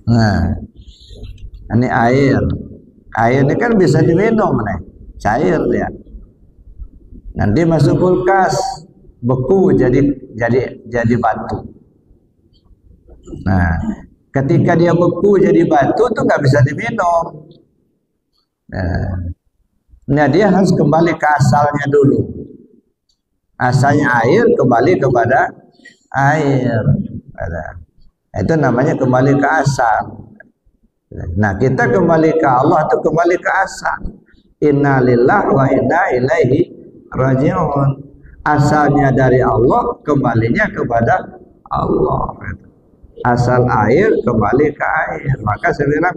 Nah, ini air. Air ini kan bisa diminum nih, cair dia. Nanti masuk kulkas, beku jadi batu. Nah, ketika dia beku jadi batu tuh nggak bisa diminum. Nah, dia harus kembali ke asalnya dulu. Asalnya air kembali kepada air. Itu namanya kembali ke asal. Nah, kita kembali ke Allah itu kembali ke asal. Inna lillahi wa inna ilaihi raji'un. Asalnya dari Allah, kembalinya kepada Allah. Asal air kembali ke air. Maka saya bilang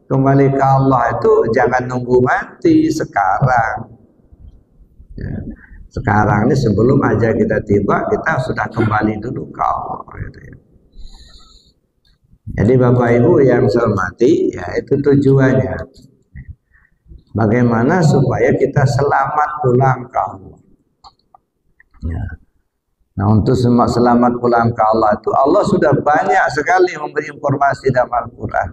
kembali ke Allah itu jangan nunggu mati sekarang. Ya. Sekarang ini sebelum aja kita tiba, kita sudah kembali dulu ke Allah. Gitu ya. Jadi Bapak Ibu yang saya hormati, ya itu tujuannya. Bagaimana supaya kita selamat pulang ke Allah. Ya. Nah, untuk selamat pulang ke Allah itu Allah sudah banyak sekali memberi informasi dalam Al-Quran.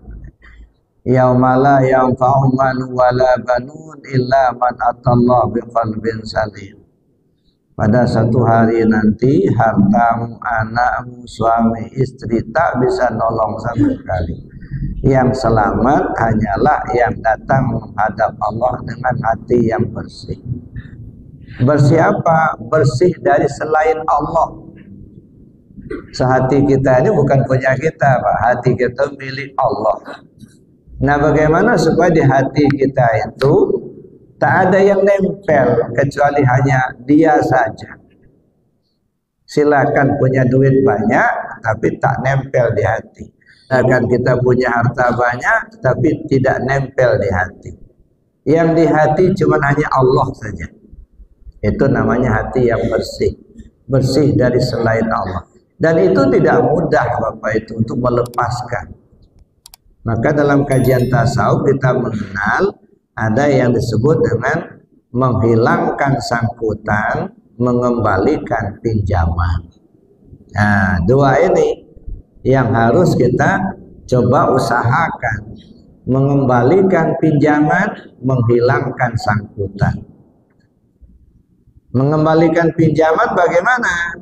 Yaumala yanfa'u malun wala banun illa man atallaha biqalbin salim. Pada satu hari nanti hartamu, anakmu, suami, istri tak bisa nolong sama sekali. Yang selamat hanyalah yang datang menghadap Allah dengan hati yang bersih. Bersih apa? Bersih dari selain Allah. Sehati kita ini bukan punya kita, Pak. Hati kita milik Allah. Nah, bagaimana supaya di hati kita itu tak ada yang nempel kecuali hanya Dia saja. Silakan punya duit banyak tapi tak nempel di hati. Silakan kita punya harta banyak tapi tidak nempel di hati. Yang di hati cuma hanya Allah saja. Itu namanya hati yang bersih. Bersih dari selain Allah. Dan itu tidak mudah Bapak itu untuk melepaskan. Maka dalam kajian tasawuf kita mengenal ada yang disebut dengan menghilangkan sangkutan, mengembalikan pinjaman. Nah, dua ini yang harus kita coba usahakan. Mengembalikan pinjaman, menghilangkan sangkutan. Mengembalikan pinjaman bagaimana?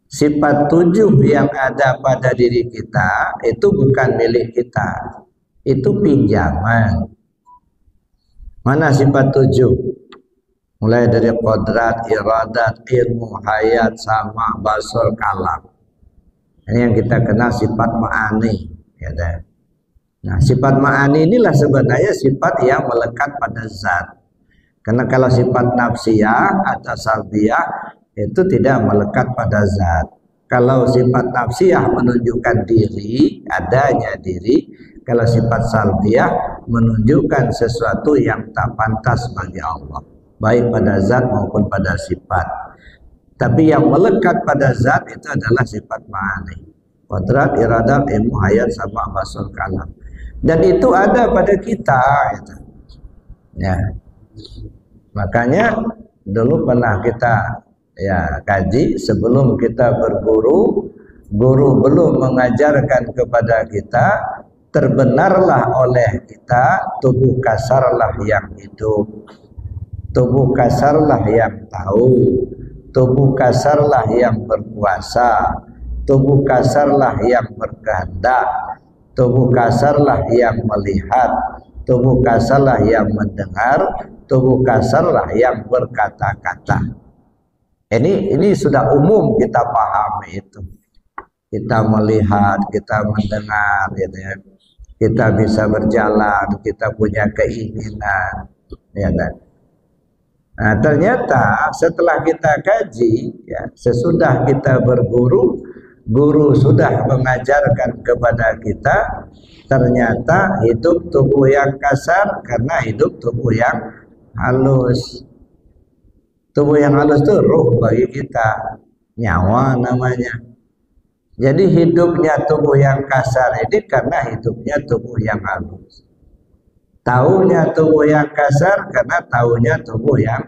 Sifat 7 yang ada pada diri kita itu bukan milik kita. Itu pinjaman. Mana sifat 7? Mulai dari qadrat, iradat, ilmu, hayat, sama, basar, kalam. Ini yang kita kenal sifat ma'ani. Ya, nah, sifat ma'ani inilah sebenarnya sifat yang melekat pada zat. Karena kalau sifat nafsiyah atau salbiyah itu tidak melekat pada zat. Kalau sifat nafsiyah menunjukkan diri, adanya diri. Kalau sifat salbiyah menunjukkan sesuatu yang tak pantas bagi Allah, baik pada zat maupun pada sifat. Tapi yang melekat pada zat itu adalah sifat ma'ani. Qadrat, iradat, ilmu, hayat, sama, basar, kalam. Dan itu ada pada kita. Gitu. Ya. Makanya dulu pernah kita kaji sebelum kita berguru, guru belum mengajarkan kepada kita, terbenarlah oleh kita, tubuh kasarlah yang hidup, tubuh kasarlah yang tahu, tubuh kasarlah yang berkuasa, tubuh kasarlah yang berkehendak, tubuh kasarlah yang melihat, tubuh kasarlah yang mendengar, tubuh kasarlah yang berkata-kata. Ini sudah umum kita pahami itu. Kita melihat, kita mendengar, gitu ya. Kita bisa berjalan, kita punya keinginan, ya kan? Nah, ternyata setelah kita kaji, ya, sesudah kita berguru, guru sudah mengajarkan kepada kita, ternyata hidup tubuh yang kasar karena hidup tubuh yang halus. Tubuh yang halus itu ruh bagi kita, nyawa namanya. Jadi hidupnya tubuh yang kasar ini karena hidupnya tubuh yang halus. Taunya tubuh yang kasar karena taunya tubuh yang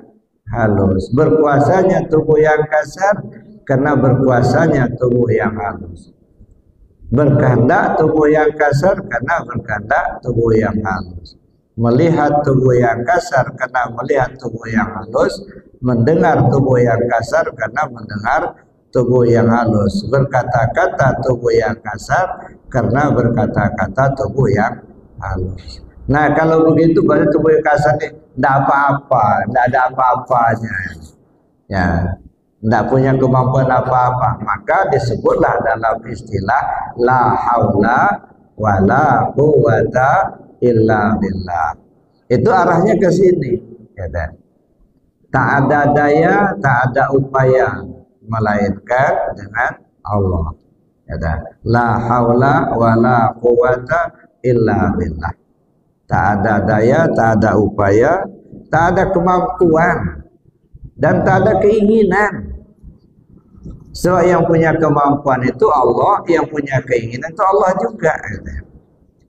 halus. Berkuasanya tubuh yang kasar karena berkuasanya tubuh yang halus. Berkehendak tubuh yang kasar karena berkehendak tubuh yang halus. Melihat tubuh yang kasar karena melihat tubuh yang halus. Mendengar tubuh yang kasar karena mendengar tubuh yang halus. Berkata-kata tubuh yang kasar karena berkata-kata tubuh yang halus. Nah kalau begitu berarti tubuh yang kasar ini tidak apa-apa, tidak ada apa-apanya. Ya, tidak punya kemampuan apa-apa, maka disebutlah dalam istilah la haula wala quwata illa billah. Itu arahnya ke sini, ya. Tak ada daya, tak ada upaya melainkan dengan Allah. Ya, la haula wala quwata illa billah. Tak ada daya, tak ada upaya, tak ada kemampuan, dan tak ada keinginan. So yang punya kemampuan itu Allah, yang punya keinginan itu Allah juga.